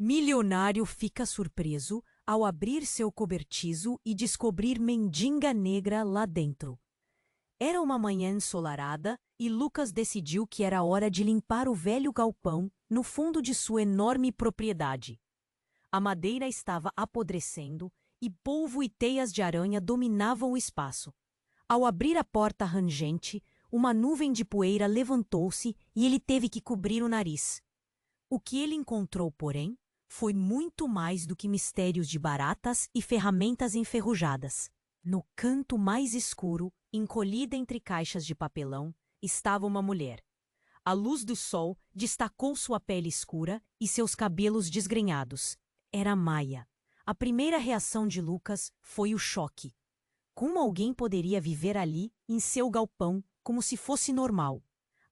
Milionário fica surpreso ao abrir seu cobertizo e descobrir mendiga negra lá dentro. Era uma manhã ensolarada e Lucas decidiu que era hora de limpar o velho galpão no fundo de sua enorme propriedade. A madeira estava apodrecendo e polvo e teias de aranha dominavam o espaço. Ao abrir a porta rangente, uma nuvem de poeira levantou-se e ele teve que cobrir o nariz. O que ele encontrou, porém, foi muito mais do que mistérios de baratas e ferramentas enferrujadas. No canto mais escuro, encolhida entre caixas de papelão, estava uma mulher. A luz do sol destacou sua pele escura e seus cabelos desgrenhados. Era Maia. A primeira reação de Lucas foi o choque. Como alguém poderia viver ali, em seu galpão, como se fosse normal?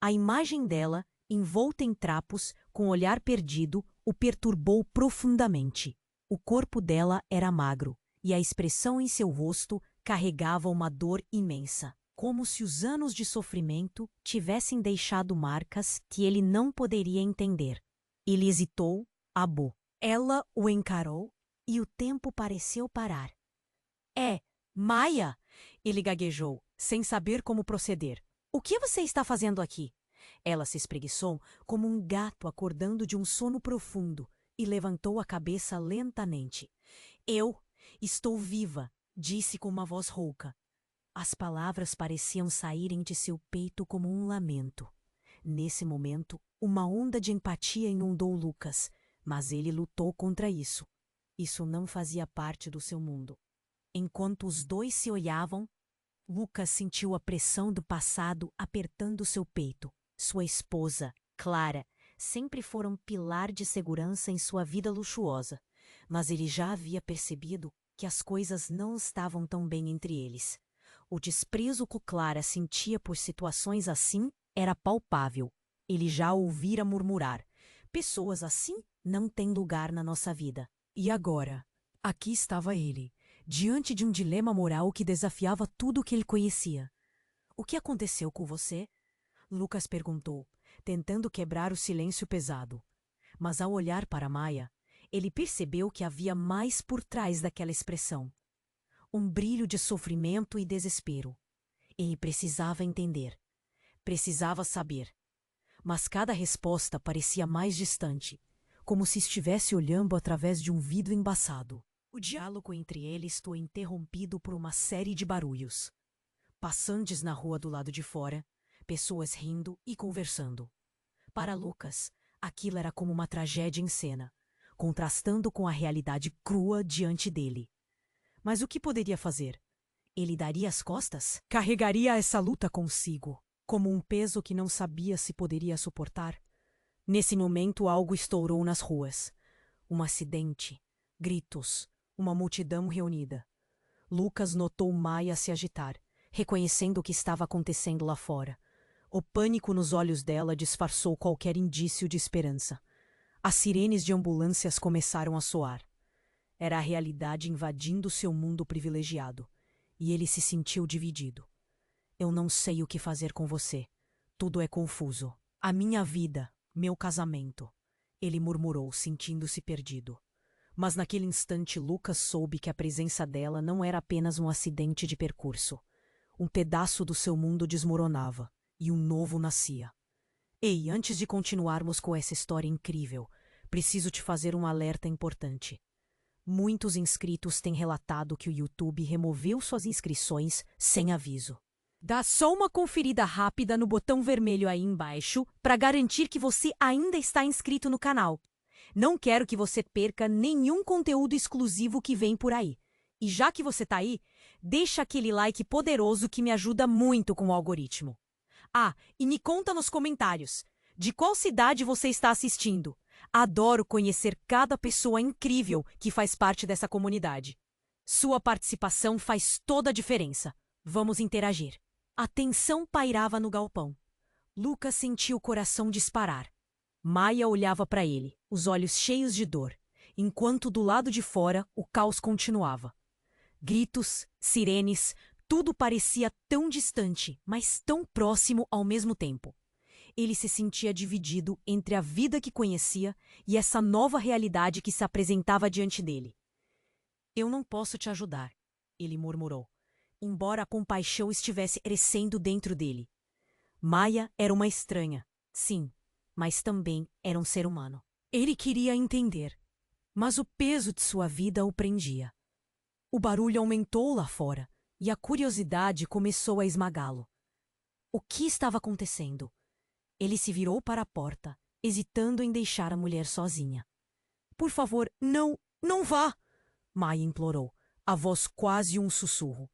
A imagem dela, envolta em trapos, com o olhar perdido, o perturbou profundamente. O corpo dela era magro, e a expressão em seu rosto carregava uma dor imensa, como se os anos de sofrimento tivessem deixado marcas que ele não poderia entender. Ele hesitou, abou. Ela o encarou e o tempo pareceu parar. É, Maia! Ele gaguejou, sem saber como proceder. O que você está fazendo aqui? Ela se espreguiçou como um gato acordando de um sono profundo e levantou a cabeça lentamente. Eu estou viva, disse com uma voz rouca. As palavras pareciam saírem de seu peito como um lamento. Nesse momento, uma onda de empatia inundou Lucas, mas ele lutou contra isso. Isso não fazia parte do seu mundo. Enquanto os dois se olhavam, Lucas sentiu a pressão do passado apertando seu peito. Sua esposa, Clara, sempre fora um pilar de segurança em sua vida luxuosa, mas ele já havia percebido que as coisas não estavam tão bem entre eles. O desprezo que Clara sentia por situações assim era palpável. Ele já a ouvira murmurar: pessoas assim não têm lugar na nossa vida. E agora? Aqui estava ele, diante de um dilema moral que desafiava tudo o que ele conhecia. O que aconteceu com você? Lucas perguntou, tentando quebrar o silêncio pesado. Mas ao olhar para Maia, ele percebeu que havia mais por trás daquela expressão. Um brilho de sofrimento e desespero. Ele precisava entender. Precisava saber. Mas cada resposta parecia mais distante, como se estivesse olhando através de um vidro embaçado. O diálogo entre eles foi interrompido por uma série de barulhos. Passantes na rua do lado de fora, pessoas rindo e conversando. Para Lucas, aquilo era como uma tragédia em cena, contrastando com a realidade crua diante dele. Mas o que poderia fazer? Ele daria as costas? Carregaria essa luta consigo, como um peso que não sabia se poderia suportar? Nesse momento algo estourou nas ruas. Um acidente, gritos, uma multidão reunida. Lucas notou Maia se agitar, reconhecendo o que estava acontecendo lá fora. O pânico nos olhos dela disfarçou qualquer indício de esperança. As sirenes de ambulâncias começaram a soar. Era a realidade invadindo seu mundo privilegiado, e ele se sentiu dividido. Eu não sei o que fazer com você. Tudo é confuso. A minha vida, meu casamento. Ele murmurou, sentindo-se perdido. Mas naquele instante Lucas soube que a presença dela não era apenas um acidente de percurso. Um pedaço do seu mundo desmoronava, e um novo nascia. Ei, antes de continuarmos com essa história incrível, preciso te fazer um alerta importante. Muitos inscritos têm relatado que o YouTube removeu suas inscrições sem aviso. Dá só uma conferida rápida no botão vermelho aí embaixo para garantir que você ainda está inscrito no canal. Não quero que você perca nenhum conteúdo exclusivo que vem por aí. E já que você está aí, deixa aquele like poderoso que me ajuda muito com o algoritmo. Ah, e me conta nos comentários, de qual cidade você está assistindo? Adoro conhecer cada pessoa incrível que faz parte dessa comunidade. Sua participação faz toda a diferença. Vamos interagir. A tensão pairava no galpão. Lucas sentiu o coração disparar. Maia olhava para ele, os olhos cheios de dor, enquanto do lado de fora o caos continuava. Gritos, sirenes, tudo parecia tão distante, mas tão próximo ao mesmo tempo. ele se sentia dividido entre a vida que conhecia e essa nova realidade que se apresentava diante dele. Eu não posso te ajudar, ele murmurou, embora a compaixão estivesse crescendo dentro dele. Maia era uma estranha, sim, mas também era um ser humano. Ele queria entender, mas o peso de sua vida o prendia. O barulho aumentou lá fora e a curiosidade começou a esmagá-lo. O que estava acontecendo? Ele se virou para a porta, hesitando em deixar a mulher sozinha. Por favor, não vá! Maia implorou, a voz quase um sussurro.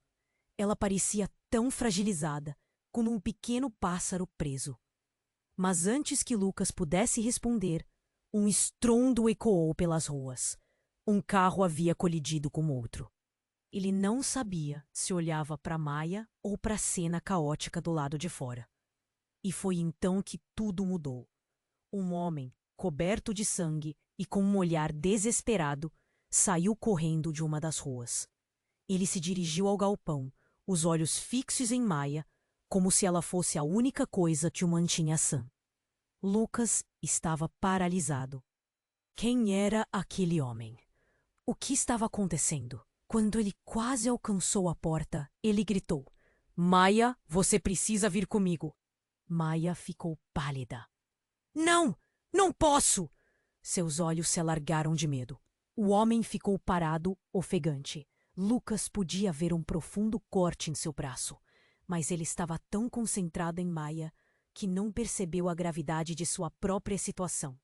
Ela parecia tão fragilizada, como um pequeno pássaro preso. Mas antes que Lucas pudesse responder, um estrondo ecoou pelas ruas. Um carro havia colidido com outro. Ele não sabia se olhava para Maia ou para a cena caótica do lado de fora. E foi então que tudo mudou. Um homem, coberto de sangue e com um olhar desesperado, saiu correndo de uma das ruas. Ele se dirigiu ao galpão, os olhos fixos em Maia, como se ela fosse a única coisa que o mantinha sã. Lucas estava paralisado. Quem era aquele homem? O que estava acontecendo? Quando ele quase alcançou a porta, ele gritou: Maia, você precisa vir comigo. Maia ficou pálida. Não! Não posso! Seus olhos se alargaram de medo. O homem ficou parado, ofegante. Lucas podia ver um profundo corte em seu braço, mas ele estava tão concentrado em Maia que não percebeu a gravidade de sua própria situação.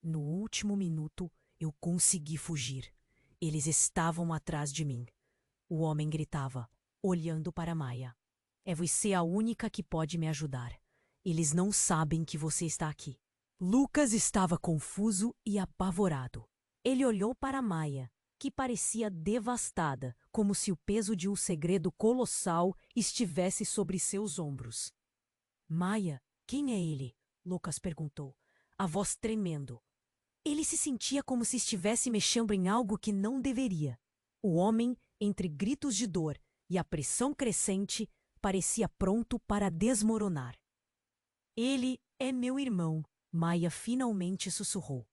No último minuto, eu consegui fugir. Eles estavam atrás de mim. O homem gritava, olhando para Maia. É você a única que pode me ajudar. Eles não sabem que você está aqui. Lucas estava confuso e apavorado. Ele olhou para Maia, que parecia devastada, como se o peso de um segredo colossal estivesse sobre seus ombros. Maia, quem é ele? Lucas perguntou, a voz tremendo. Ele se sentia como se estivesse mexendo em algo que não deveria. O homem, entre gritos de dor e a pressão crescente, parecia pronto para desmoronar. Ele é meu irmão, Maia finalmente sussurrou.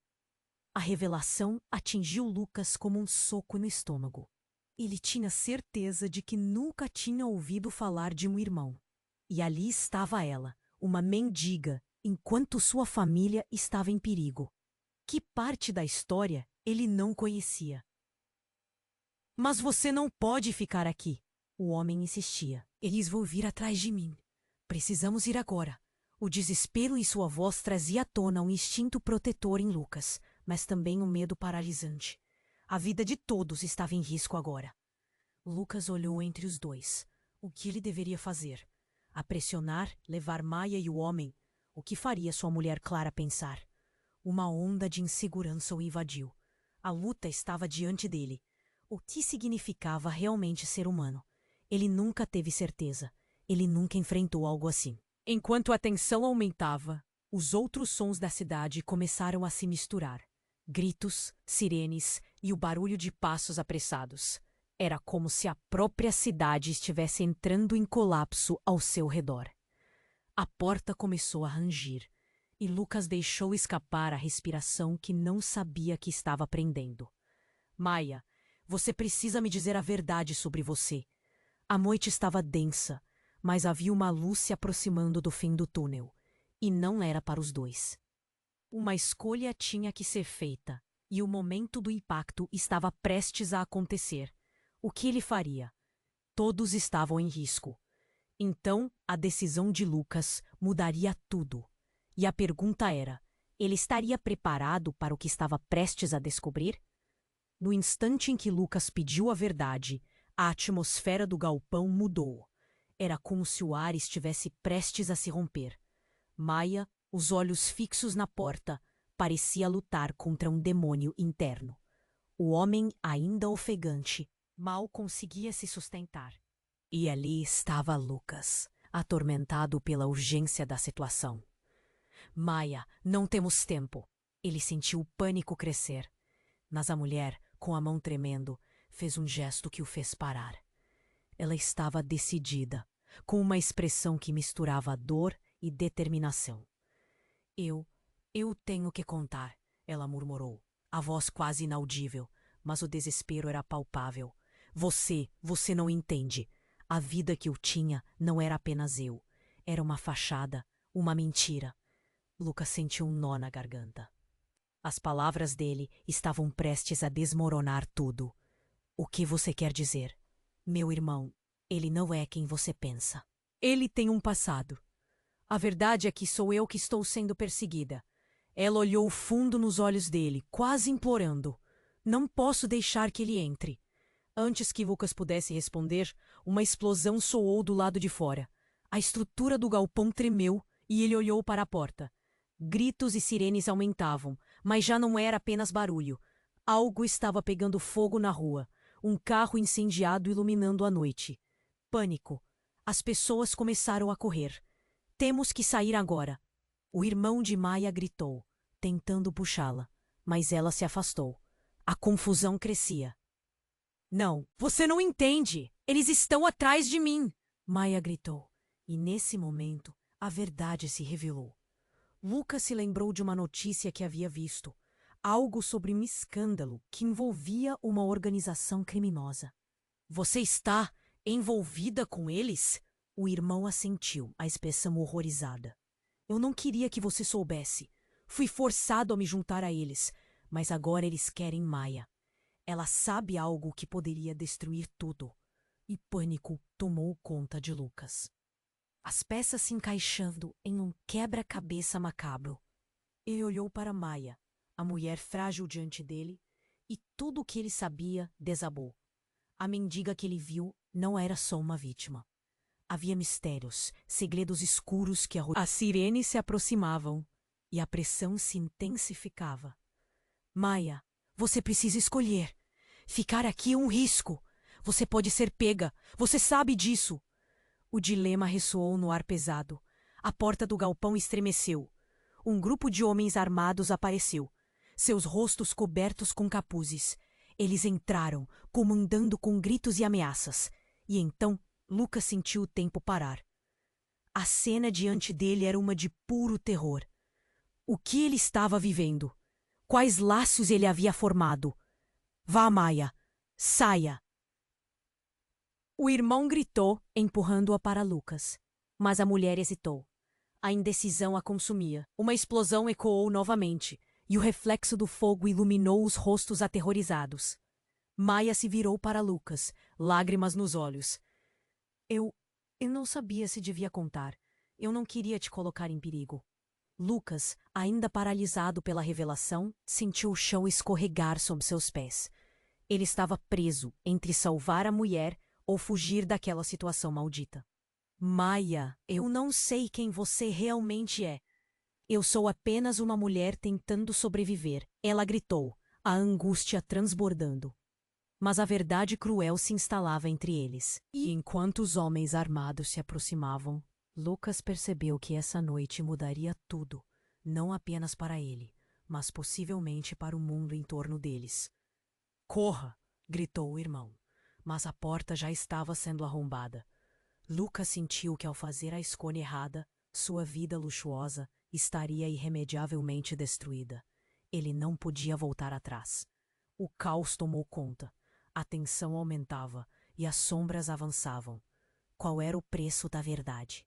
A revelação atingiu Lucas como um soco no estômago. Ele tinha certeza de que nunca tinha ouvido falar de um irmão. E ali estava ela, uma mendiga, enquanto sua família estava em perigo. Que parte da história ele não conhecia? Mas você não pode ficar aqui, o homem insistia. Eles vão vir atrás de mim. Precisamos ir agora. O desespero em sua voz trazia à tona um instinto protetor em Lucas, mas também um medo paralisante. A vida de todos estava em risco agora. Lucas olhou entre os dois. O que ele deveria fazer? A pressionar, levar Maia e o homem? O que faria sua mulher Clara pensar? Uma onda de insegurança o invadiu. A luta estava diante dele. O que significava realmente ser humano? Ele nunca teve certeza. Ele nunca enfrentou algo assim. Enquanto a tensão aumentava, os outros sons da cidade começaram a se misturar. Gritos, sirenes e o barulho de passos apressados. Era como se a própria cidade estivesse entrando em colapso ao seu redor. A porta começou a rangir, e Lucas deixou escapar a respiração que não sabia que estava prendendo. Maia, você precisa me dizer a verdade sobre você. A noite estava densa, mas havia uma luz se aproximando do fim do túnel, e não era para os dois. Uma escolha tinha que ser feita, e o momento do impacto estava prestes a acontecer. O que ele faria? Todos estavam em risco. Então, a decisão de Lucas mudaria tudo. E a pergunta era, ele estaria preparado para o que estava prestes a descobrir? No instante em que Lucas pediu a verdade, a atmosfera do galpão mudou. Era como se o ar estivesse prestes a se romper. Maia, os olhos fixos na porta, parecia lutar contra um demônio interno. O homem, ainda ofegante, mal conseguia se sustentar. E ali estava Lucas, atormentado pela urgência da situação. Maia, não temos tempo. Ele sentiu o pânico crescer. Mas a mulher, com a mão tremendo, fez um gesto que o fez parar. Ela estava decidida, com uma expressão que misturava dor e determinação. Eu tenho que contar, ela murmurou, a voz quase inaudível, mas o desespero era palpável. Você não entende. A vida que eu tinha não era apenas eu. Era uma fachada, uma mentira. Lucas sentiu um nó na garganta. As palavras dele estavam prestes a desmoronar tudo. O que você quer dizer? Meu irmão, ele não é quem você pensa. Ele tem um passado. A verdade é que sou eu que estou sendo perseguida. Ela olhou fundo nos olhos dele, quase implorando. Não posso deixar que ele entre. Antes que Lucas pudesse responder, uma explosão soou do lado de fora. A estrutura do galpão tremeu e ele olhou para a porta. Gritos e sirenes aumentavam, mas já não era apenas barulho. Algo estava pegando fogo na rua. Um carro incendiado iluminando a noite. Pânico. As pessoas começaram a correr. Temos que sair agora. O irmão de Maia gritou, tentando puxá-la, mas ela se afastou. A confusão crescia. Não, você não entende! Eles estão atrás de mim! Maia gritou, e nesse momento a verdade se revelou. Lucas se lembrou de uma notícia que havia visto, algo sobre um escândalo que envolvia uma organização criminosa. Você está envolvida com eles? O irmão assentiu, a expressão horrorizada. Eu não queria que você soubesse. Fui forçado a me juntar a eles, mas agora eles querem Maia. Ela sabe algo que poderia destruir tudo. E pânico tomou conta de Lucas. As peças se encaixando em um quebra-cabeça macabro. Ele olhou para Maia, a mulher frágil diante dele, e tudo o que ele sabia desabou. A mendiga que ele viu não era só uma vítima. Havia mistérios, segredos escuros que as sirenes se aproximavam e a pressão se intensificava. Maia, você precisa escolher. Ficar aqui é um risco. Você pode ser pega. Você sabe disso. O dilema ressoou no ar pesado. A porta do galpão estremeceu. Um grupo de homens armados apareceu, seus rostos cobertos com capuzes. Eles entraram, comandando com gritos e ameaças. E então Lucas sentiu o tempo parar. A cena diante dele era uma de puro terror. O que ele estava vivendo? Quais laços ele havia formado? Vá, Maia! Saia! O irmão gritou, empurrando-a para Lucas. Mas a mulher hesitou. A indecisão a consumia. Uma explosão ecoou novamente, e o reflexo do fogo iluminou os rostos aterrorizados. Maia se virou para Lucas, lágrimas nos olhos. Eu não sabia se devia contar. Eu não queria te colocar em perigo. Lucas, ainda paralisado pela revelação, sentiu o chão escorregar sob seus pés. Ele estava preso entre salvar a mulher ou fugir daquela situação maldita. Maia, eu não sei quem você realmente é. Eu sou apenas uma mulher tentando sobreviver, ela gritou, a angústia transbordando. Mas a verdade cruel se instalava entre eles. E enquanto os homens armados se aproximavam, Lucas percebeu que essa noite mudaria tudo, não apenas para ele, mas possivelmente para o mundo em torno deles. Corra! Gritou o irmão, mas a porta já estava sendo arrombada. Lucas sentiu que ao fazer a escolha errada, sua vida luxuosa estaria irremediavelmente destruída. Ele não podia voltar atrás. O caos tomou conta. A tensão aumentava e as sombras avançavam. Qual era o preço da verdade?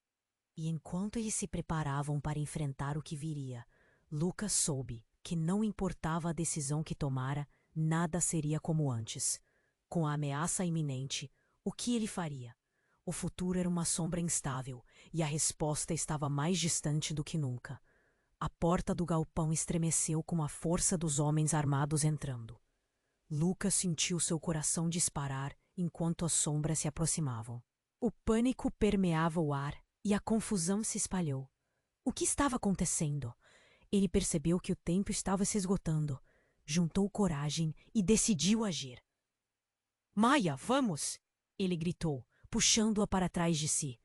E enquanto eles se preparavam para enfrentar o que viria, Lucas soube que não importava a decisão que tomara, nada seria como antes. Com a ameaça iminente, o que ele faria? O futuro era uma sombra instável e a resposta estava mais distante do que nunca. A porta do galpão estremeceu com a força dos homens armados entrando. Lucas sentiu seu coração disparar enquanto as sombras se aproximavam. O pânico permeava o ar e a confusão se espalhou. O que estava acontecendo? Ele percebeu que o tempo estava se esgotando. Juntou coragem e decidiu agir. Maia, vamos! Ele gritou, puxando-a para trás de si.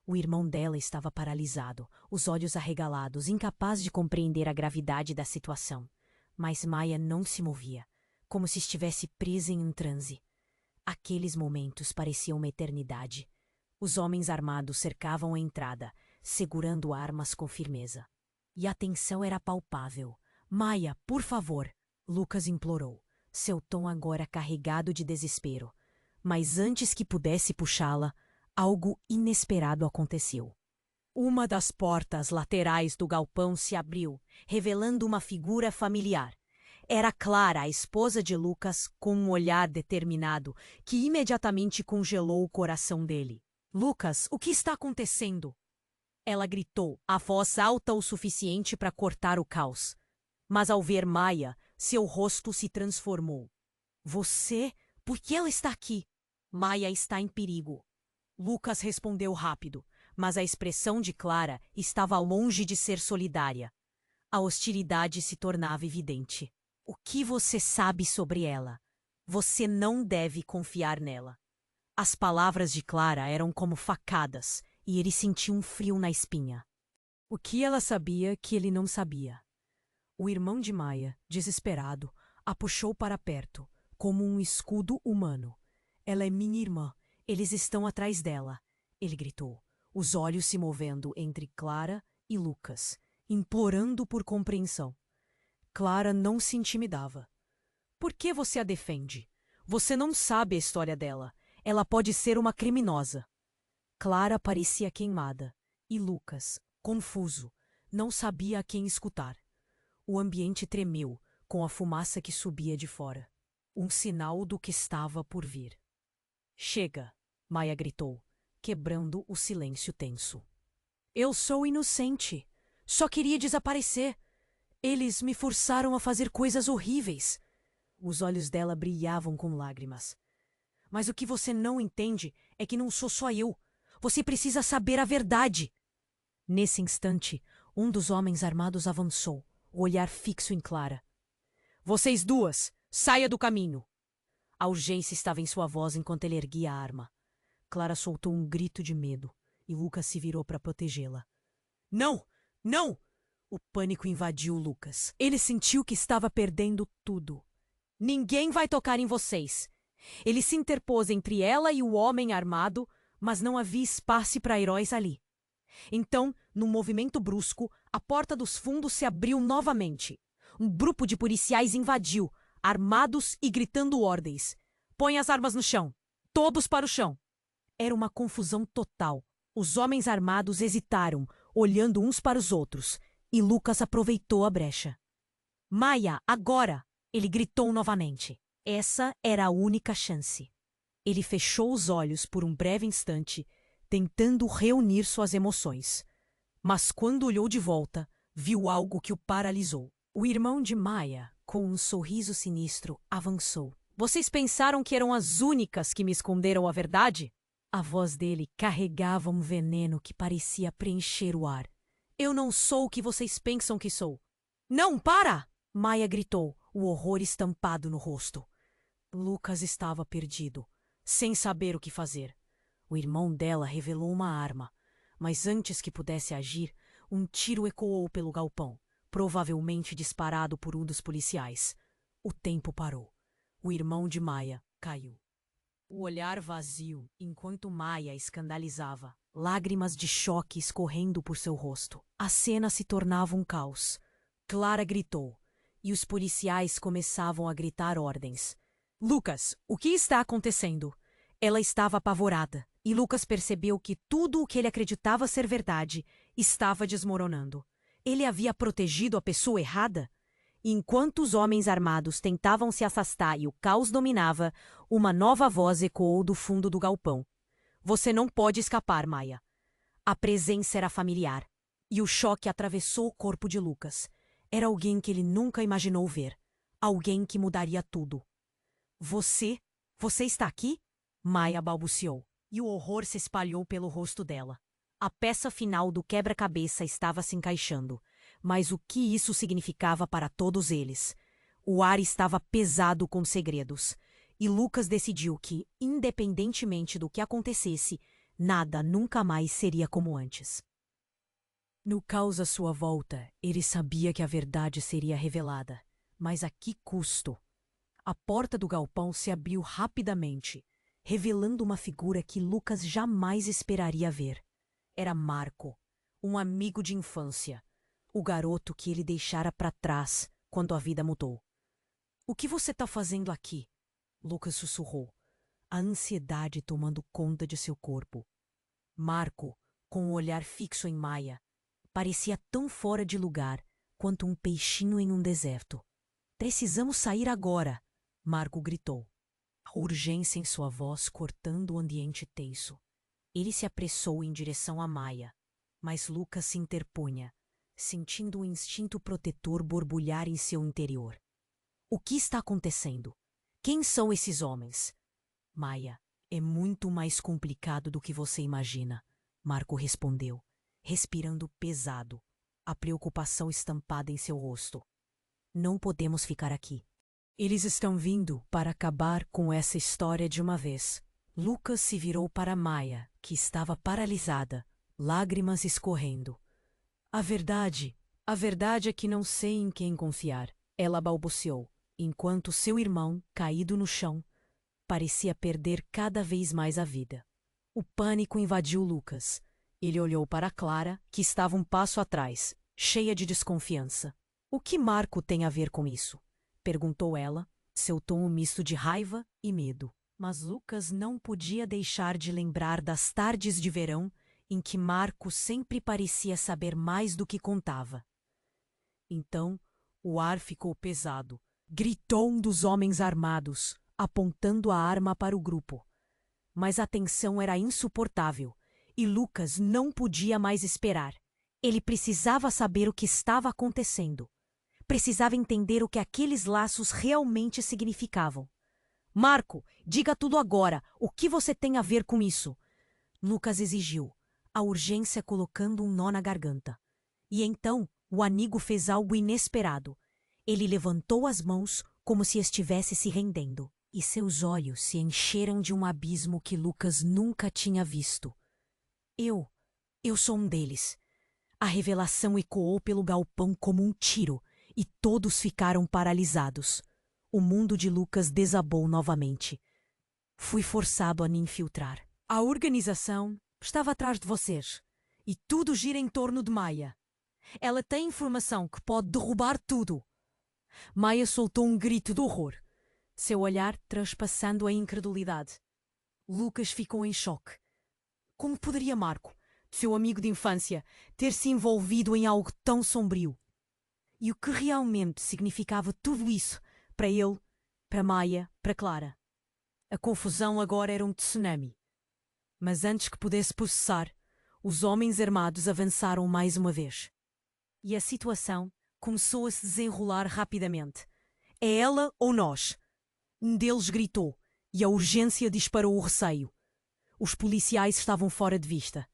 O irmão dela estava paralisado, os olhos arregalados, incapaz de compreender a gravidade da situação. Mas Maia não se movia, como se estivesse presa em um transe. Aqueles momentos pareciam uma eternidade. Os homens armados cercavam a entrada, segurando armas com firmeza. e a tensão era palpável. Maia, por favor, Lucas implorou, seu tom agora carregado de desespero. Mas antes que pudesse puxá-la, algo inesperado aconteceu. Uma das portas laterais do galpão se abriu, revelando uma figura familiar. Era Clara, a esposa de Lucas, com um olhar determinado que imediatamente congelou o coração dele. Lucas, o que está acontecendo? Ela gritou, a voz alta o suficiente para cortar o caos. Mas ao ver Maia, seu rosto se transformou. Você? Por que ela está aqui? Maia está em perigo. Lucas respondeu rápido, mas a expressão de Clara estava longe de ser solidária. A hostilidade se tornava evidente. O que você sabe sobre ela? Você não deve confiar nela. As palavras de Clara eram como facadas, e ele sentiu um frio na espinha. O que ela sabia que ele não sabia? O irmão de Maia, desesperado, a puxou para perto, como um escudo humano. Ela é minha irmã. Eles estão atrás dela, ele gritou, os olhos se movendo entre Clara e Lucas, implorando por compreensão. Clara não se intimidava. Por que você a defende? Você não sabe a história dela. Ela pode ser uma criminosa. Clara parecia queimada, e Lucas, confuso, não sabia a quem escutar. O ambiente tremeu, com a fumaça que subia de fora. Um sinal do que estava por vir. Chega, Maia gritou, quebrando o silêncio tenso. Eu sou inocente. Só queria desaparecer. Eles me forçaram a fazer coisas horríveis. Os olhos dela brilhavam com lágrimas. Mas o que você não entende é que não sou só eu. Você precisa saber a verdade. Nesse instante, um dos homens armados avançou, o olhar fixo em Clara. Vocês duas, saia do caminho. A urgência estava em sua voz enquanto ele erguia a arma. Clara soltou um grito de medo, e Lucas se virou para protegê-la. Não! Não! O pânico invadiu Lucas. Ele sentiu que estava perdendo tudo. Ninguém vai tocar em vocês. Ele se interpôs entre ela e o homem armado, mas não havia espaço para heróis ali. Então, num movimento brusco, a porta dos fundos se abriu novamente. Um grupo de policiais invadiu, armados e gritando ordens. Põe as armas no chão. Todos para o chão. Era uma confusão total. Os homens armados hesitaram, olhando uns para os outros, e Lucas aproveitou a brecha. Maia, agora! Ele gritou novamente. Essa era a única chance. Ele fechou os olhos por um breve instante, tentando reunir suas emoções. Mas quando olhou de volta, viu algo que o paralisou. O irmão de Maia, com um sorriso sinistro, avançou. Vocês pensaram que eram as únicas que me esconderam a verdade? A voz dele carregava um veneno que parecia preencher o ar. Eu não sou o que vocês pensam que sou. Não, para! Maia gritou, o horror estampado no rosto. Lucas estava perdido, sem saber o que fazer. O irmão dela revelou uma arma, mas antes que pudesse agir, um tiro ecoou pelo galpão, provavelmente disparado por um dos policiais. O tempo parou. O irmão de Maia caiu. O olhar vazio, enquanto Maia escandalizava, lágrimas de choque escorrendo por seu rosto. A cena se tornava um caos. Clara gritou, e os policiais começavam a gritar ordens. Lucas, o que está acontecendo? Ela estava apavorada, e Lucas percebeu que tudo o que ele acreditava ser verdade estava desmoronando. Ele havia protegido a pessoa errada? Enquanto os homens armados tentavam se afastar e o caos dominava, uma nova voz ecoou do fundo do galpão. Você não pode escapar, Maia. A presença era familiar, e o choque atravessou o corpo de Lucas. Era alguém que ele nunca imaginou ver. Alguém que mudaria tudo. Você está aqui? Maia balbuciou, e o horror se espalhou pelo rosto dela. A peça final do quebra-cabeça estava se encaixando. Mas o que isso significava para todos eles? O ar estava pesado com segredos, e Lucas decidiu que, independentemente do que acontecesse, nada nunca mais seria como antes. No caos à sua volta, ele sabia que a verdade seria revelada. Mas a que custo? A porta do galpão se abriu rapidamente, revelando uma figura que Lucas jamais esperaria ver. Era Marco, um amigo de infância. o garoto que ele deixara para trás quando a vida mudou. O que você está fazendo aqui? Lucas sussurrou, a ansiedade tomando conta de seu corpo. Marco, com o olhar fixo em Maia, parecia tão fora de lugar quanto um peixinho em um deserto. Precisamos sair agora, Marco gritou, a urgência em sua voz cortando o ambiente tenso. Ele se apressou em direção a Maia, mas Lucas se interpunha, sentindo um instinto protetor borbulhar em seu interior. O que está acontecendo? Quem são esses homens? Maia, é muito mais complicado do que você imagina, Marco respondeu, respirando pesado, a preocupação estampada em seu rosto. Não podemos ficar aqui. Eles estão vindo para acabar com essa história de uma vez. Lucas se virou para Maia, que estava paralisada, lágrimas escorrendo. A verdade é que não sei em quem confiar, ela balbuciou, enquanto seu irmão, caído no chão, parecia perder cada vez mais a vida. O pânico invadiu Lucas. Ele olhou para Clara, que estava um passo atrás, cheia de desconfiança. O que Marco tem a ver com isso? Perguntou ela, seu tom misto de raiva e medo. Mas Lucas não podia deixar de lembrar das tardes de verão em que Marco sempre parecia saber mais do que contava. Então, o ar ficou pesado. Gritou um dos homens armados, apontando a arma para o grupo. Mas a tensão era insuportável, e Lucas não podia mais esperar. Ele precisava saber o que estava acontecendo. Precisava entender o que aqueles laços realmente significavam. Marco, diga tudo agora. O que você tem a ver com isso? Lucas exigiu, a urgência colocando um nó na garganta. E então, o amigo fez algo inesperado. Ele levantou as mãos como se estivesse se rendendo, e seus olhos se encheram de um abismo que Lucas nunca tinha visto. Eu sou um deles. A revelação ecoou pelo galpão como um tiro, e todos ficaram paralisados. O mundo de Lucas desabou novamente. Fui forçado a me infiltrar. A organização estava atrás de vocês, e tudo gira em torno de Maia. Ela tem informação que pode derrubar tudo. Maia soltou um grito de horror, seu olhar transpassando a incredulidade. Lucas ficou em choque. Como poderia Marco, seu amigo de infância, ter se envolvido em algo tão sombrio? E o que realmente significava tudo isso para ele, para Maia, para Clara? A confusão agora era um tsunami. Mas antes que pudesse processar, os homens armados avançaram mais uma vez. E a situação começou a se desenrolar rapidamente. É ela ou nós? Um deles gritou, e a urgência disparou o receio. Os policiais estavam fora de vista,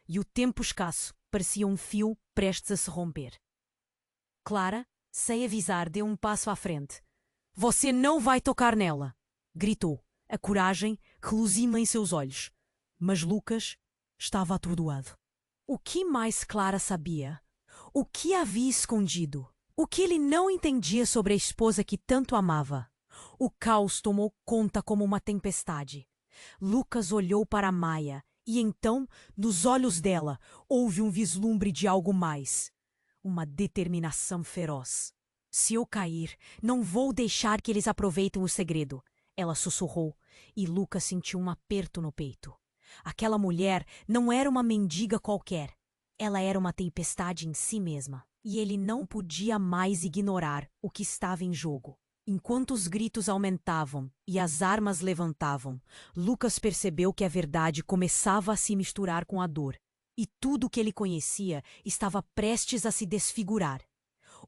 e o tempo escasso parecia um fio prestes a se romper. Clara, sem avisar, deu um passo à frente. Você não vai tocar nela! Gritou, a coragem reluzia em seus olhos. Mas Lucas estava atordoado. O que mais Clara sabia? O que havia escondido? O que ele não entendia sobre a esposa que tanto amava? O caos tomou conta como uma tempestade. Lucas olhou para Maia e então, nos olhos dela, houve um vislumbre de algo mais. Uma determinação feroz. Se eu cair, não vou deixar que eles aproveitem o segredo, ela sussurrou, e Lucas sentiu um aperto no peito. Aquela mulher não era uma mendiga qualquer. Ela era uma tempestade em si mesma, e ele não podia mais ignorar o que estava em jogo. Enquanto os gritos aumentavam e as armas levantavam, Lucas percebeu que a verdade começava a se misturar com a dor, e tudo o que ele conhecia estava prestes a se desfigurar.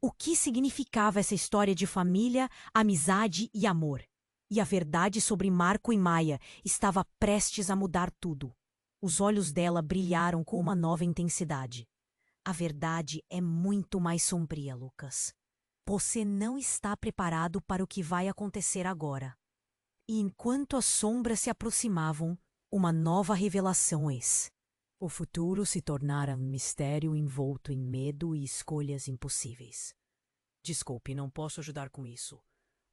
O que significava essa história de família, amizade e amor? E a verdade sobre Marco e Maia estava prestes a mudar tudo. Os olhos dela brilharam com uma nova intensidade. A verdade é muito mais sombria, Lucas. Você não está preparado para o que vai acontecer agora. E enquanto as sombras se aproximavam, uma nova revelação eis. O futuro se tornara um mistério envolto em medo e escolhas impossíveis. Desculpe, não posso ajudar com isso.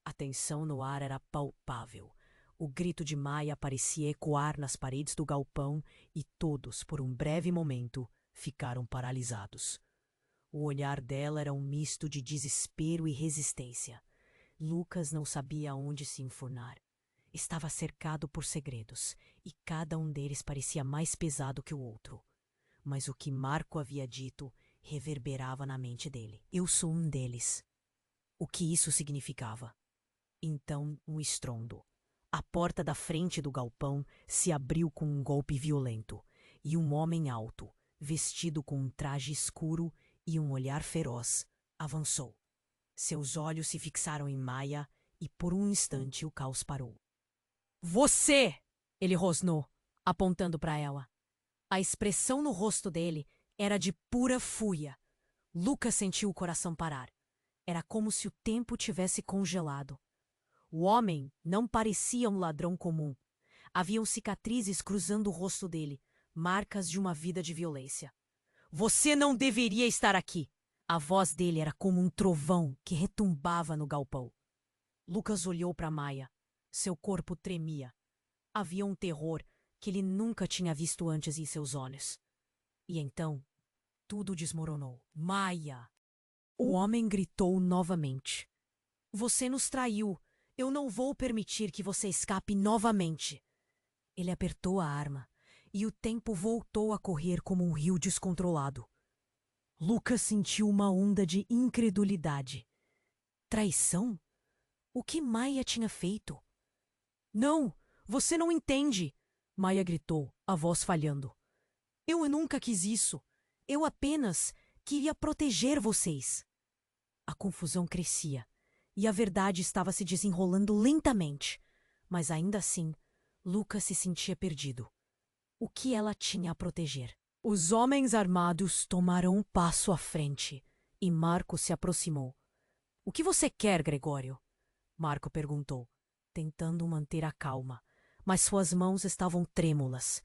A tensão no ar era palpável. O grito de Maia parecia ecoar nas paredes do galpão e todos, por um breve momento, ficaram paralisados. O olhar dela era um misto de desespero e resistência. Lucas não sabia onde se enfurnar. Estava cercado por segredos, e cada um deles parecia mais pesado que o outro. Mas o que Marco havia dito reverberava na mente dele. Eu sou um deles. O que isso significava? Então, um estrondo. A porta da frente do galpão se abriu com um golpe violento, e um homem alto, vestido com um traje escuro e um olhar feroz, avançou. Seus olhos se fixaram em Maia e por um instante o caos parou. Você! Ele rosnou, apontando para ela. A expressão no rosto dele era de pura fúria. Lucas sentiu o coração parar. Era como se o tempo tivesse congelado. O homem não parecia um ladrão comum. Haviam cicatrizes cruzando o rosto dele, marcas de uma vida de violência. Você não deveria estar aqui! A voz dele era como um trovão que retumbava no galpão. Lucas olhou para Maia. Seu corpo tremia. Havia um terror que ele nunca tinha visto antes em seus olhos. E então, tudo desmoronou. Maia! O homem gritou novamente. Você nos traiu. Eu não vou permitir que você escape novamente. Ele apertou a arma, e o tempo voltou a correr como um rio descontrolado. Lucas sentiu uma onda de incredulidade. Traição? O que Maia tinha feito? Não, você não entende, Maia gritou, a voz falhando. Eu nunca quis isso. Eu apenas queria proteger vocês. A confusão crescia, e a verdade estava se desenrolando lentamente. Mas ainda assim, Lucas se sentia perdido. O que ela tinha a proteger? Os homens armados tomaram um passo à frente, e Marco se aproximou. O que você quer, Gregório? Marco perguntou, tentando manter a calma, mas suas mãos estavam trêmulas.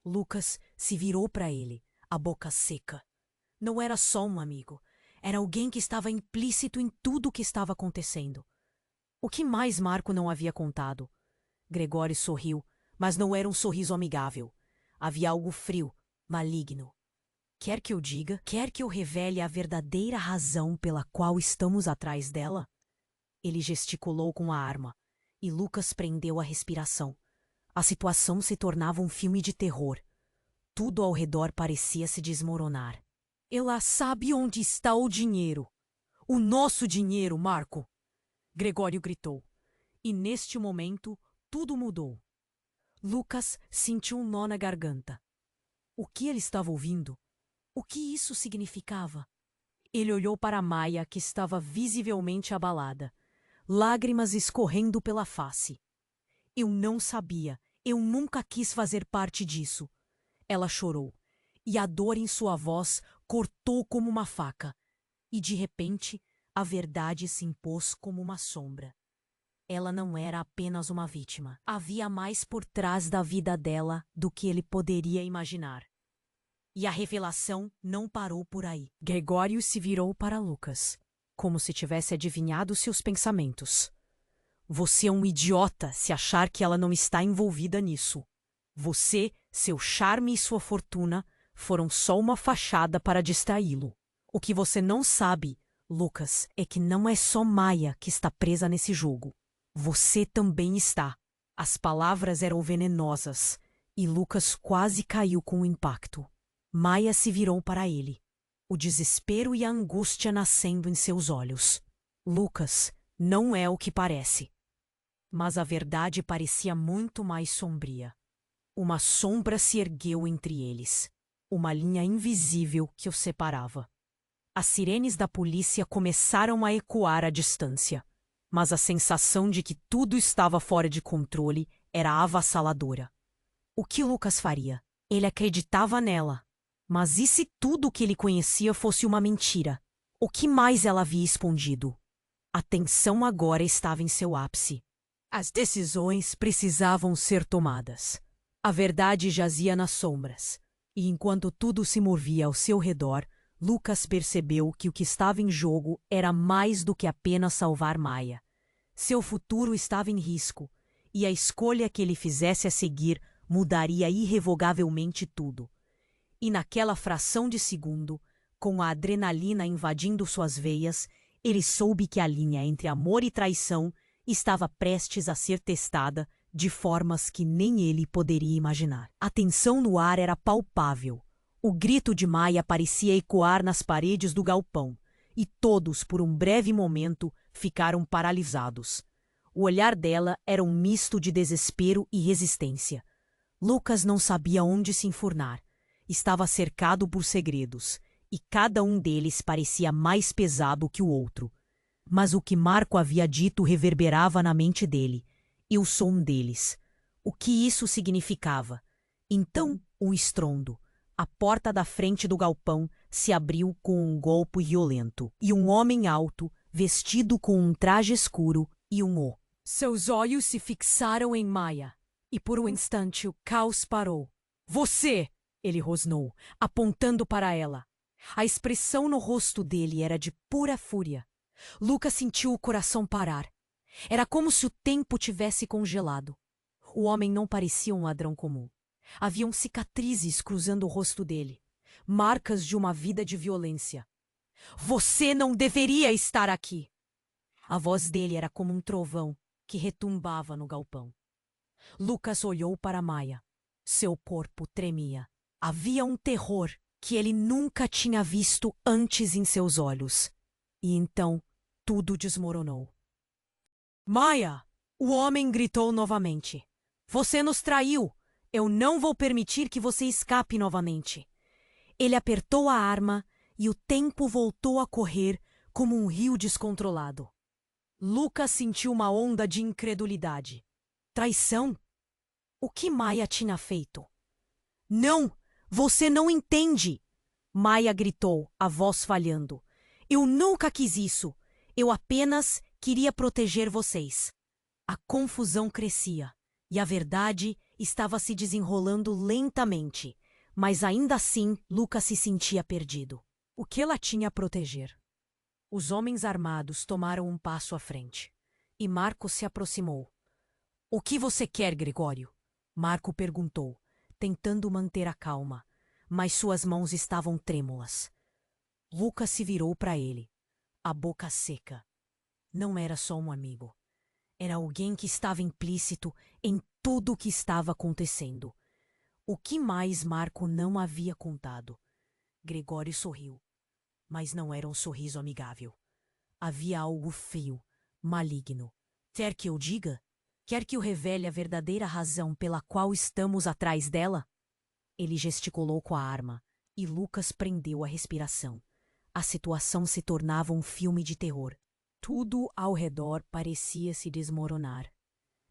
Lucas se virou para ele, a boca seca. Não era só um amigo, era alguém que estava implícito em tudo o que estava acontecendo. O que mais Marco não havia contado? Gregório sorriu, mas não era um sorriso amigável. Havia algo frio, maligno. Quer que eu diga? Quer que eu revele a verdadeira razão pela qual estamos atrás dela? Ele gesticulou com a arma, e Lucas prendeu a respiração. A situação se tornava um filme de terror. Tudo ao redor parecia se desmoronar. Ela sabe onde está o dinheiro. O nosso dinheiro, Marco! Gregório gritou. E neste momento, tudo mudou. Lucas sentiu um nó na garganta. O que ele estava ouvindo? O que isso significava? Ele olhou para Maia, que estava visivelmente abalada, lágrimas escorrendo pela face. Eu não sabia, eu nunca quis fazer parte disso. Ela chorou, e a dor em sua voz cortou como uma faca. E de repente, a verdade se impôs como uma sombra. Ela não era apenas uma vítima. Havia mais por trás da vida dela do que ele poderia imaginar. E a revelação não parou por aí. Gregório se virou para Lucas, como se tivesse adivinhado seus pensamentos. Você é um idiota se achar que ela não está envolvida nisso. Você, seu charme e sua fortuna foram só uma fachada para distraí-lo. O que você não sabe, Lucas, é que não é só Maia que está presa nesse jogo. Você também está. As palavras eram venenosas, e Lucas quase caiu com o impacto. Maia se virou para ele, o desespero e a angústia nascendo em seus olhos. Lucas, não é o que parece. Mas a verdade parecia muito mais sombria. Uma sombra se ergueu entre eles, uma linha invisível que os separava. As sirenes da polícia começaram a ecoar à distância, mas a sensação de que tudo estava fora de controle era avassaladora. O que Lucas faria? Ele acreditava nela. Mas e se tudo o que ele conhecia fosse uma mentira? O que mais ela havia escondido? A tensão agora estava em seu ápice. As decisões precisavam ser tomadas. A verdade jazia nas sombras. E enquanto tudo se movia ao seu redor, Lucas percebeu que o que estava em jogo era mais do que apenas salvar Maia. Seu futuro estava em risco, e a escolha que ele fizesse a seguir mudaria irrevogavelmente tudo. E naquela fração de segundo, Com a adrenalina invadindo suas veias, ele soube que a linha entre amor e traição estava prestes a ser testada de formas que nem ele poderia imaginar. A tensão no ar era palpável. O grito de Maia parecia ecoar nas paredes do galpão, e todos, por um breve momento, ficaram paralisados. O olhar dela era um misto de desespero e resistência. Lucas não sabia onde se enfurnar. Estava cercado por segredos, e cada um deles parecia mais pesado que o outro. Mas o que Marco havia dito reverberava na mente dele. Eu sou um deles. O que isso significava? Então, um estrondo. A porta da frente do galpão se abriu com um golpe violento, e um homem alto, vestido com um traje escuro e um O. Seus olhos se fixaram em Maia, e por um instante o caos parou. Você! Ele rosnou, apontando para ela. A expressão no rosto dele era de pura fúria. Lucas sentiu o coração parar. Era como se o tempo tivesse congelado. O homem não parecia um ladrão comum. Haviam cicatrizes cruzando o rosto dele, marcas de uma vida de violência. Você não deveria estar aqui! A voz dele era como um trovão que retumbava no galpão. Lucas olhou para Maia. Seu corpo tremia. Havia um terror que ele nunca tinha visto antes em seus olhos. E então tudo desmoronou. Maia! O homem gritou novamente. Você nos traiu! Eu não vou permitir que você escape novamente. Ele apertou a arma e o tempo voltou a correr como um rio descontrolado. Lucas sentiu uma onda de incredulidade. Traição? O que Maia tinha feito? Não! Você não entende! Maia gritou, a voz falhando. Eu nunca quis isso. Eu apenas queria proteger vocês. A confusão crescia, e a verdade estava se desenrolando lentamente, mas ainda assim Lucas se sentia perdido. O que ela tinha a proteger? Os homens armados tomaram um passo à frente, e Marco se aproximou. O que você quer, Gregório? Marco perguntou, tentando manter a calma, mas suas mãos estavam trêmulas. Lucas se virou para ele, a boca seca. Não era só um amigo. Era alguém que estava implícito em tudo o que estava acontecendo. O que mais Marco não havia contado? Gregório sorriu, mas não era um sorriso amigável. Havia algo feio, maligno. Quer que eu diga? Quer que eu revele a verdadeira razão pela qual estamos atrás dela? Ele gesticulou com a arma, e Lucas prendeu a respiração. A situação se tornava um filme de terror. Tudo ao redor parecia se desmoronar.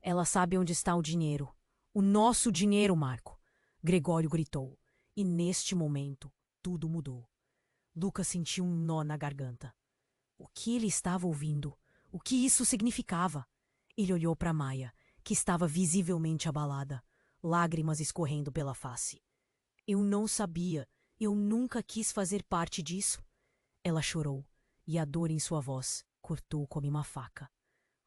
Ela sabe onde está o dinheiro. O nosso dinheiro, Marco! Gregório gritou. E neste momento, tudo mudou. Lucas sentiu um nó na garganta. O que ele estava ouvindo? O que isso significava? Ele olhou para Maia, que estava visivelmente abalada, lágrimas escorrendo pela face. Eu não sabia. Eu nunca quis fazer parte disso. Ela chorou, e a dor em sua voz cortou como uma faca.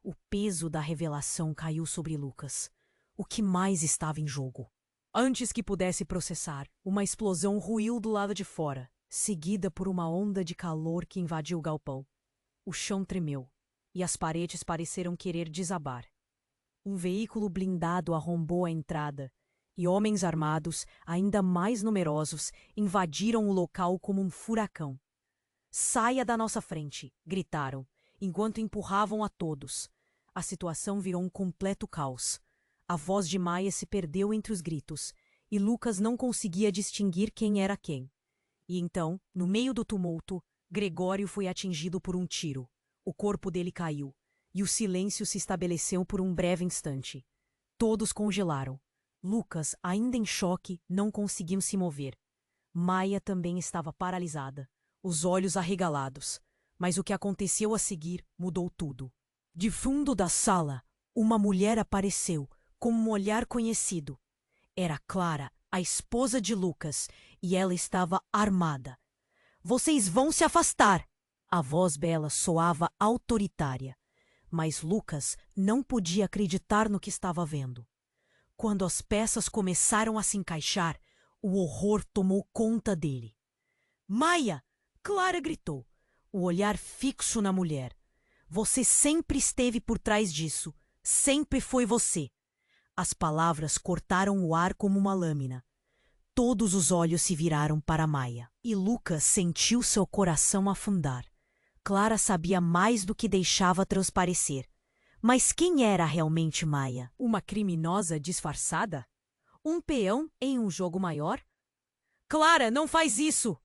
O peso da revelação caiu sobre Lucas. O que mais estava em jogo? Antes que pudesse processar, uma explosão ruiu do lado de fora, seguida por uma onda de calor que invadiu o galpão. O chão tremeu, e as paredes pareceram querer desabar. Um veículo blindado arrombou a entrada, e homens armados, ainda mais numerosos, invadiram o local como um furacão. Saia da nossa frente! Gritaram, enquanto empurravam a todos. A situação virou um completo caos. A voz de Maia se perdeu entre os gritos, e Lucas não conseguia distinguir quem era quem. E então, no meio do tumulto, Gregório foi atingido por um tiro. O corpo dele caiu, e o silêncio se estabeleceu por um breve instante. Todos congelaram. Lucas, ainda em choque, não conseguiu se mover. Maia também estava paralisada, os olhos arregalados. Mas o que aconteceu a seguir mudou tudo. De fundo da sala, uma mulher apareceu, com um olhar conhecido. Era Clara, a esposa de Lucas, e ela estava armada. Vocês vão se afastar! A voz dela soava autoritária. Mas Lucas não podia acreditar no que estava vendo. Quando as peças começaram a se encaixar, o horror tomou conta dele. Maia! Clara gritou, o olhar fixo na mulher. Você sempre esteve por trás disso. Sempre foi você. As palavras cortaram o ar como uma lâmina. Todos os olhos se viraram para Maia, e Lucas sentiu seu coração afundar. Clara sabia mais do que deixava transparecer. Mas quem era realmente Maia? Uma criminosa disfarçada? Um peão em um jogo maior? Clara, não faz isso!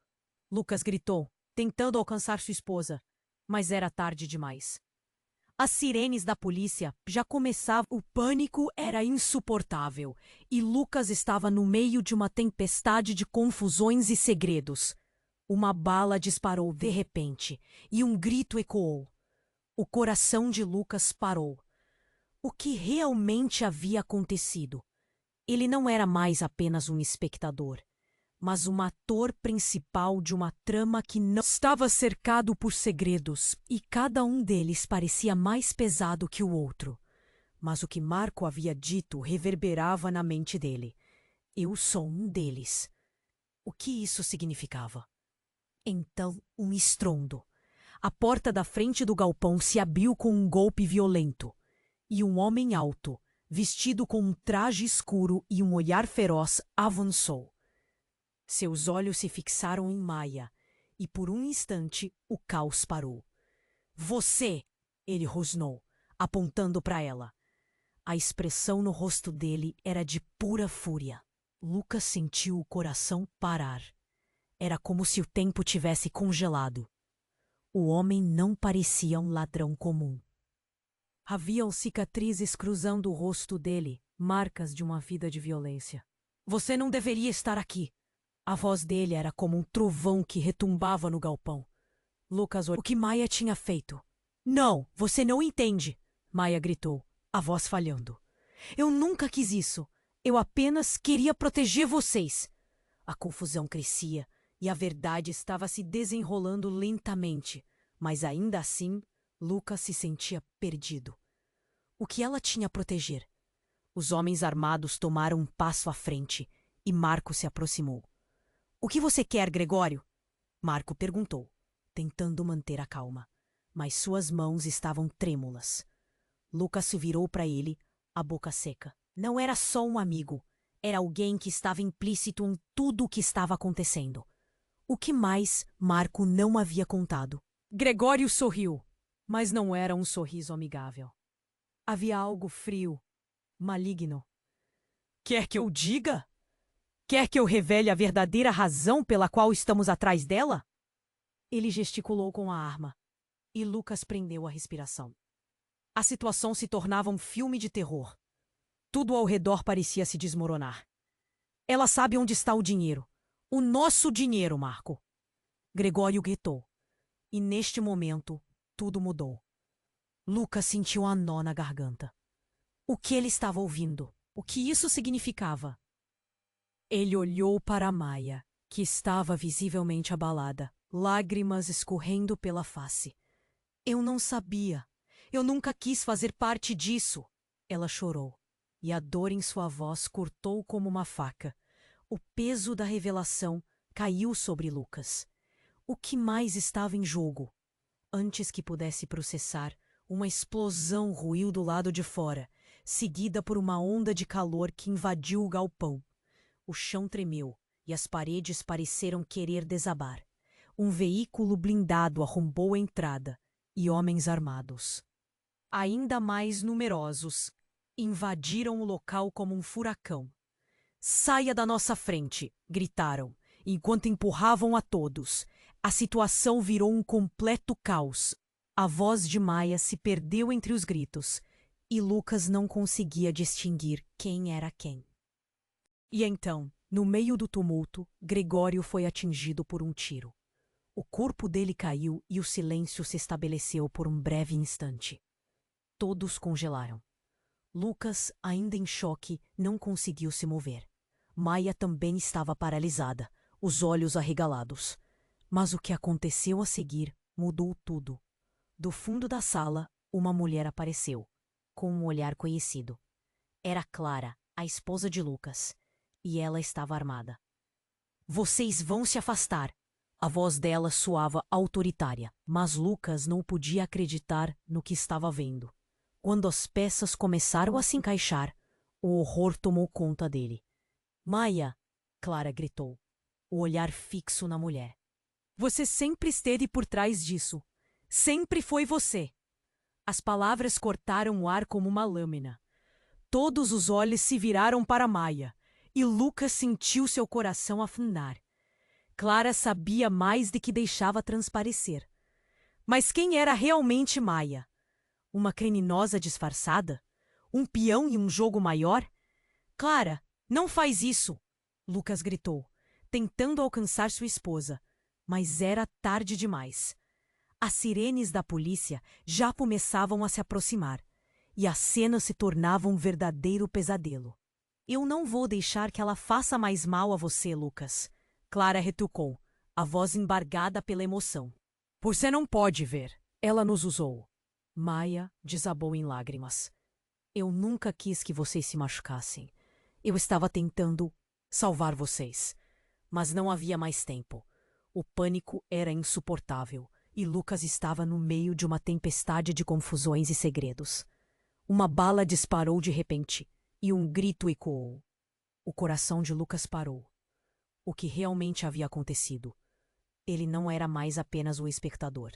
Lucas gritou, tentando alcançar sua esposa, mas era tarde demais. As sirenes da polícia já começavam. O pânico era insuportável e Lucas estava no meio de uma tempestade de confusões e segredos. Uma bala disparou de repente e um grito ecoou. O coração de Lucas parou. O que realmente havia acontecido? Ele não era mais apenas um espectador, mas um ator principal de uma trama que não estava cercado por segredos, e cada um deles parecia mais pesado que o outro. Mas o que Marco havia dito reverberava na mente dele. Eu sou um deles. O que isso significava? Então, um estrondo. A porta da frente do galpão se abriu com um golpe violento, e um homem alto, vestido com um traje escuro e um olhar feroz, avançou. Seus olhos se fixaram em Maia, e por um instante o caos parou. Você! Ele rosnou, apontando para ela. A expressão no rosto dele era de pura fúria. Lucas sentiu o coração parar. Era como se o tempo tivesse congelado. O homem não parecia um ladrão comum. Haviam cicatrizes cruzando o rosto dele, marcas de uma vida de violência. Você não deveria estar aqui. A voz dele era como um trovão que retumbava no galpão. Lucas olhou o que Maia tinha feito. Não, você não entende, Maia gritou, a voz falhando. Eu nunca quis isso. Eu apenas queria proteger vocês. A confusão crescia e a verdade estava se desenrolando lentamente, mas ainda assim, Lucas se sentia perdido. O que ela tinha a proteger? Os homens armados tomaram um passo à frente e Marco se aproximou. O que você quer, Gregório? Marco perguntou, tentando manter a calma, mas suas mãos estavam trêmulas. Lucas se virou para ele, a boca seca. Não era só um amigo, era alguém que estava implícito em tudo o que estava acontecendo. O que mais Marco não havia contado? Gregório sorriu, mas não era um sorriso amigável. Havia algo frio, maligno. Quer que eu diga? Quer que eu revele a verdadeira razão pela qual estamos atrás dela? Ele gesticulou com a arma, e Lucas prendeu a respiração. A situação se tornava um filme de terror. Tudo ao redor parecia se desmoronar. Ela sabe onde está o dinheiro. O nosso dinheiro, Marco. Gregório gritou. E neste momento, tudo mudou. Lucas sentiu um nó na garganta. O que ele estava ouvindo? O que isso significava? Ele olhou para Maia, que estava visivelmente abalada, lágrimas escorrendo pela face. Eu não sabia. Eu nunca quis fazer parte disso. Ela chorou, e a dor em sua voz cortou como uma faca. O peso da revelação caiu sobre Lucas. O que mais estava em jogo? Antes que pudesse processar, uma explosão ruiu do lado de fora, seguida por uma onda de calor que invadiu o galpão. O chão tremeu e as paredes pareceram querer desabar. Um veículo blindado arrombou a entrada e homens armados, ainda mais numerosos, invadiram o local como um furacão. Saia da nossa frente! Gritaram, enquanto empurravam a todos. A situação virou um completo caos. A voz de Maia se perdeu entre os gritos, e Lucas não conseguia distinguir quem era quem. E então, no meio do tumulto, Gregório foi atingido por um tiro. O corpo dele caiu e o silêncio se estabeleceu por um breve instante. Todos congelaram. Lucas, ainda em choque, não conseguiu se mover. Maia também estava paralisada, os olhos arregalados. Mas o que aconteceu a seguir mudou tudo. Do fundo da sala, uma mulher apareceu, com um olhar conhecido. Era Clara, a esposa de Lucas, e ela estava armada. Vocês vão se afastar! A voz dela soava autoritária, mas Lucas não podia acreditar no que estava vendo. Quando as peças começaram a se encaixar, o horror tomou conta dele. Maia! Clara gritou, o olhar fixo na mulher. Você sempre esteve por trás disso. Sempre foi você. As palavras cortaram o ar como uma lâmina. Todos os olhos se viraram para Maia, e Lucas sentiu seu coração afundar. Clara sabia mais do que deixava transparecer. Mas quem era realmente Maia? Uma criminosa disfarçada? Um peão em um jogo maior? Clara, não faz isso! Lucas gritou, tentando alcançar sua esposa. Mas era tarde demais. As sirenes da polícia já começavam a se aproximar, e a cena se tornava um verdadeiro pesadelo. Eu não vou deixar que ela faça mais mal a você, Lucas. Clara retrucou, a voz embargada pela emoção. Você não pode ver. Ela nos usou. Maia desabou em lágrimas. Eu nunca quis que vocês se machucassem. Eu estava tentando salvar vocês. Mas não havia mais tempo. O pânico era insuportável, e Lucas estava no meio de uma tempestade de confusões e segredos. Uma bala disparou de repente, e um grito ecoou. O coração de Lucas parou. O que realmente havia acontecido? Ele não era mais apenas o espectador,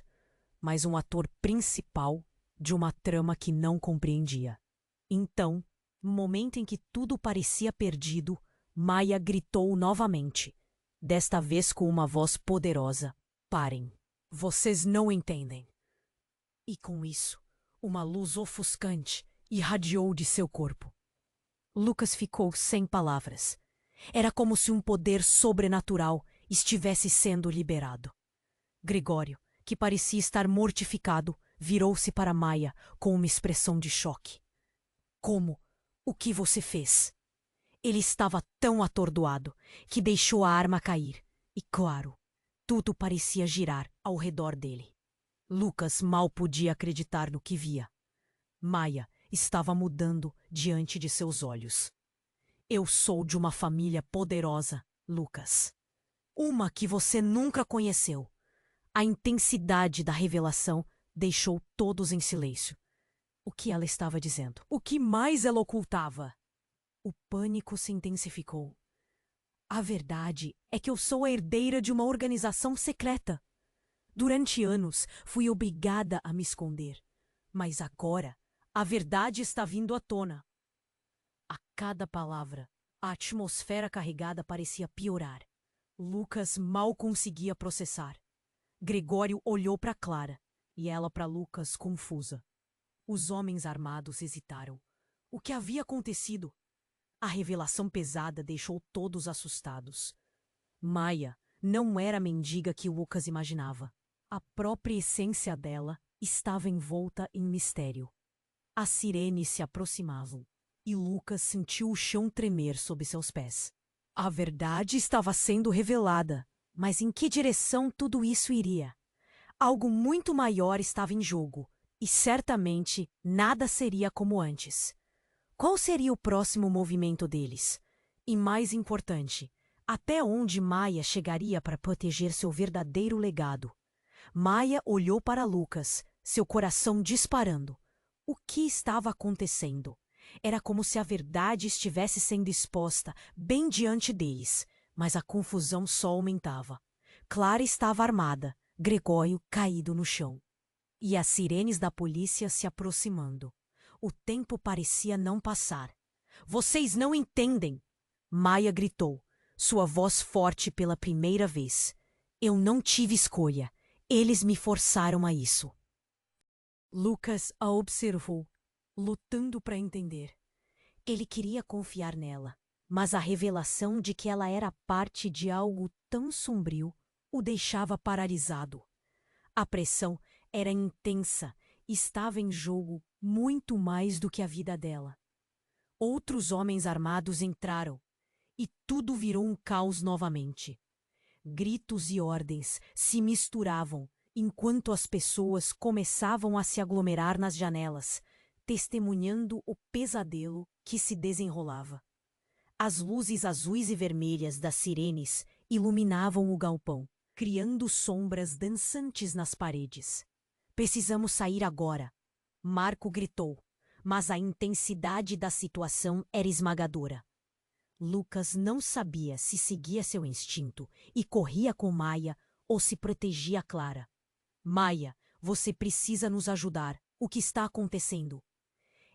mas um ator principal de uma trama que não compreendia. Então, no momento em que tudo parecia perdido, Maia gritou novamente, desta vez com uma voz poderosa. Parem. Vocês não entendem. E com isso, uma luz ofuscante irradiou de seu corpo. Lucas ficou sem palavras. Era como se um poder sobrenatural estivesse sendo liberado. Gregório, que parecia estar mortificado, virou-se para Maia com uma expressão de choque. Como? O que você fez? Ele estava tão atordoado que deixou a arma cair. E, claro, tudo parecia girar ao redor dele. Lucas mal podia acreditar no que via. Maia estava mudando diante de seus olhos. Eu sou de uma família poderosa, Lucas. Uma que você nunca conheceu. A intensidade da revelação deixou todos em silêncio. O que ela estava dizendo? O que mais ela ocultava? O pânico se intensificou. A verdade é que eu sou a herdeira de uma organização secreta. Durante anos fui obrigada a me esconder. Mas agora a verdade está vindo à tona. A cada palavra, a atmosfera carregada parecia piorar. Lucas mal conseguia processar. Gregório olhou para Clara e ela para Lucas, confusa. Os homens armados hesitaram. O que havia acontecido? A revelação pesada deixou todos assustados. Maia não era a mendiga que Lucas imaginava. A própria essência dela estava envolta em mistério. As sirenes se aproximavam e Lucas sentiu o chão tremer sob seus pés. A verdade estava sendo revelada, mas em que direção tudo isso iria? Algo muito maior estava em jogo, e certamente nada seria como antes. Qual seria o próximo movimento deles? E mais importante, até onde Maia chegaria para proteger seu verdadeiro legado? Maia olhou para Lucas, seu coração disparando. O que estava acontecendo? Era como se a verdade estivesse sendo exposta bem diante deles, mas a confusão só aumentava. Clara estava armada, Gregório caído no chão. E as sirenes da polícia se aproximando. O tempo parecia não passar. Vocês não entendem! Maia gritou, sua voz forte pela primeira vez. Eu não tive escolha. Eles me forçaram a isso. Lucas a observou, lutando para entender. Ele queria confiar nela, mas a revelação de que ela era parte de algo tão sombrio o deixava paralisado. A pressão era intensa e estava em jogo muito mais do que a vida dela. Outros homens armados entraram e tudo virou um caos novamente. Gritos e ordens se misturavam enquanto as pessoas começavam a se aglomerar nas janelas, testemunhando o pesadelo que se desenrolava. As luzes azuis e vermelhas das sirenes iluminavam o galpão, criando sombras dançantes nas paredes. Precisamos sair agora, Marco gritou, mas a intensidade da situação era esmagadora. Lucas não sabia se seguia seu instinto e corria com Maia ou se protegia Clara. Maia, você precisa nos ajudar. O que está acontecendo?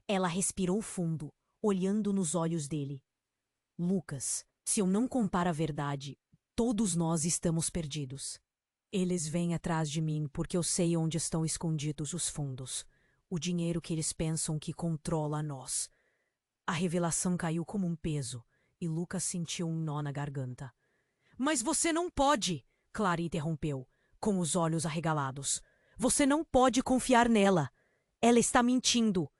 Ela respirou fundo, olhando nos olhos dele. Lucas, se eu não contar a verdade, todos nós estamos perdidos. Eles vêm atrás de mim porque eu sei onde estão escondidos os fundos. O dinheiro que eles pensam que controla a nós. A revelação caiu como um peso e Lucas sentiu um nó na garganta. Mas você não pode! Clara interrompeu, com os olhos arregalados. Você não pode confiar nela. Ela está mentindo.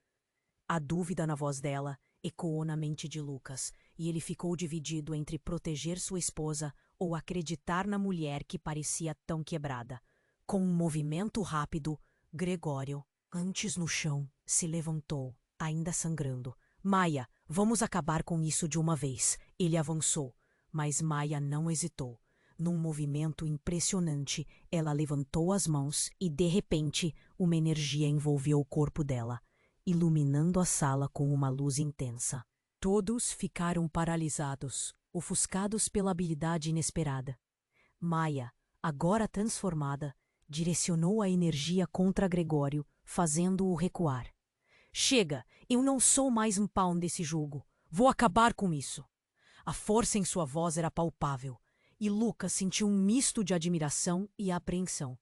A dúvida na voz dela ecoou na mente de Lucas e ele ficou dividido entre proteger sua esposa ou acreditar na mulher que parecia tão quebrada. Com um movimento rápido, Gregório, antes no chão, se levantou, ainda sangrando. Maia, vamos acabar com isso de uma vez. Ele avançou, mas Maia não hesitou. Num movimento impressionante, ela levantou as mãos e, de repente, uma energia envolveu o corpo dela, iluminando a sala com uma luz intensa. Todos ficaram paralisados, ofuscados pela habilidade inesperada. Maia, agora transformada, direcionou a energia contra Gregório, fazendo-o recuar. Chega, eu não sou mais um pawn desse jogo. Vou acabar com isso. A força em sua voz era palpável, e Lucas sentiu um misto de admiração e apreensão.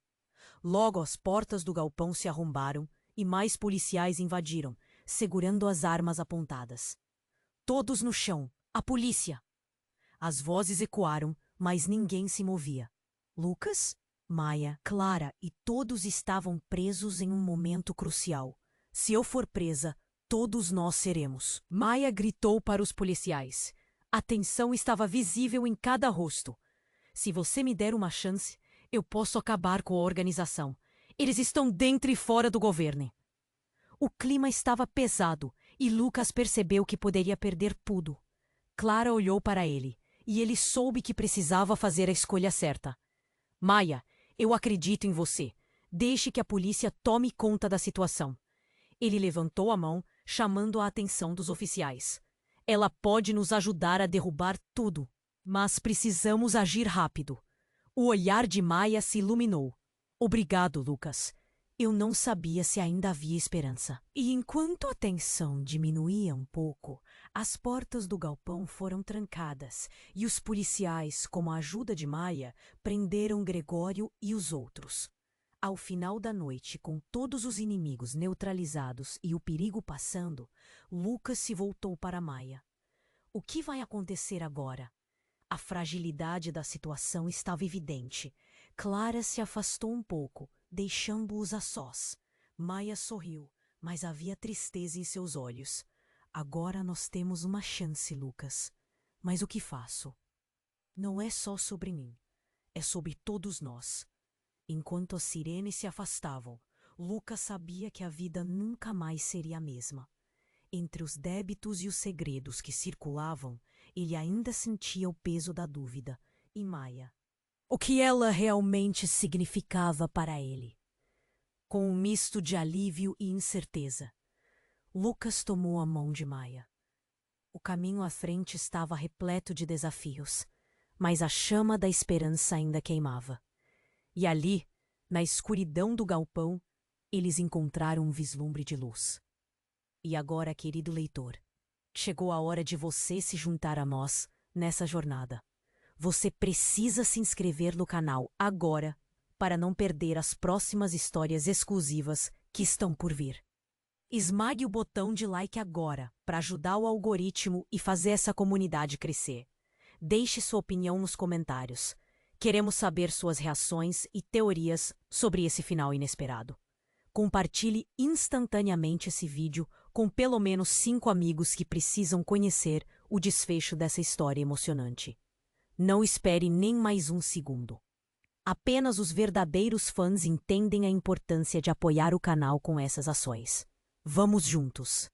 Logo as portas do galpão se arrombaram e mais policiais invadiram, segurando as armas apontadas. Todos no chão, a polícia! As vozes ecoaram, mas ninguém se movia. Lucas, Maia, Clara e todos estavam presos em um momento crucial. Se eu for presa, todos nós seremos. Maia gritou para os policiais. A tensão estava visível em cada rosto. Se você me der uma chance, eu posso acabar com a organização. Eles estão dentro e fora do governo. O clima estava pesado e Lucas percebeu que poderia perder tudo. Clara olhou para ele e ele soube que precisava fazer a escolha certa. Maia, eu acredito em você. Deixe que a polícia tome conta da situação. Ele levantou a mão, chamando a atenção dos oficiais. Ela pode nos ajudar a derrubar tudo, mas precisamos agir rápido. O olhar de Maia se iluminou. Obrigado, Lucas. Eu não sabia se ainda havia esperança. E enquanto a tensão diminuía um pouco, as portas do galpão foram trancadas e os policiais, com a ajuda de Maia, prenderam Gregório e os outros. Ao final da noite, com todos os inimigos neutralizados e o perigo passando, Lucas se voltou para Maia. O que vai acontecer agora? A fragilidade da situação estava evidente. Clara se afastou um pouco, deixando-os a sós. Maia sorriu, mas havia tristeza em seus olhos. Agora nós temos uma chance, Lucas. Mas o que faço? Não é só sobre mim. É sobre todos nós. Enquanto as sirenes se afastavam, Lucas sabia que a vida nunca mais seria a mesma. Entre os débitos e os segredos que circulavam, ele ainda sentia o peso da dúvida. E Maia? O que ela realmente significava para ele? Com um misto de alívio e incerteza, Lucas tomou a mão de Maia. O caminho à frente estava repleto de desafios, mas a chama da esperança ainda queimava. E ali, na escuridão do galpão, eles encontraram um vislumbre de luz. E agora, querido leitor, chegou a hora de você se juntar a nós nessa jornada. Você precisa se inscrever no canal agora para não perder as próximas histórias exclusivas que estão por vir. Esmague o botão de like agora para ajudar o algoritmo e fazer essa comunidade crescer. Deixe sua opinião nos comentários. Queremos saber suas reações e teorias sobre esse final inesperado. Compartilhe instantaneamente esse vídeo com pelo menos 5 amigos que precisam conhecer o desfecho dessa história emocionante. Não espere nem mais um segundo. Apenas os verdadeiros fãs entendem a importância de apoiar o canal com essas ações. Vamos juntos!